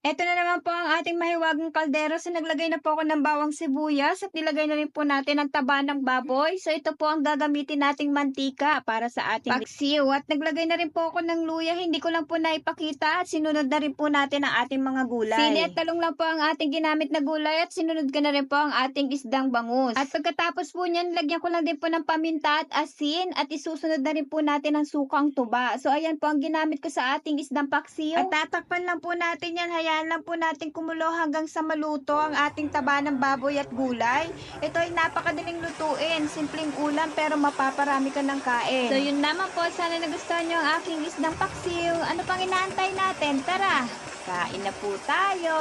Eto na naman po ang ating mahiwagang kaldero. So, naglagay na po ako ng bawang sibuyas at nilagay na rin po natin ang taba ng baboy. So, ito po ang gagamitin nating mantika para sa ating paksiw. At naglagay na rin po ako ng luya. Hindi ko lang po naipakita at sinunod na rin po natin ang ating mga gulay. Sili at talong lang po ang ating ginamit na gulay at sinunod ko na rin po ang ating isdang bangus. At pagkatapos po niyan, lagyan ko lang din po ng paminta at asin at isusunod na rin po natin ang sukang tuba. So, ayan po ang ginamit ko sa ating isdang paksiw. At tatakpan lang po natin yan. Hayaan lang po natin kumulo hanggang sa maluto ang ating taba ng baboy at gulay. Ito ay napakadaling lutuin. Simpleng ulam pero mapaparami ka ng kain. So yun naman po. Sana nagustuhan nyo ang aking isdang paksiw. Ano pang inaantay natin? Tara! Kain na po tayo!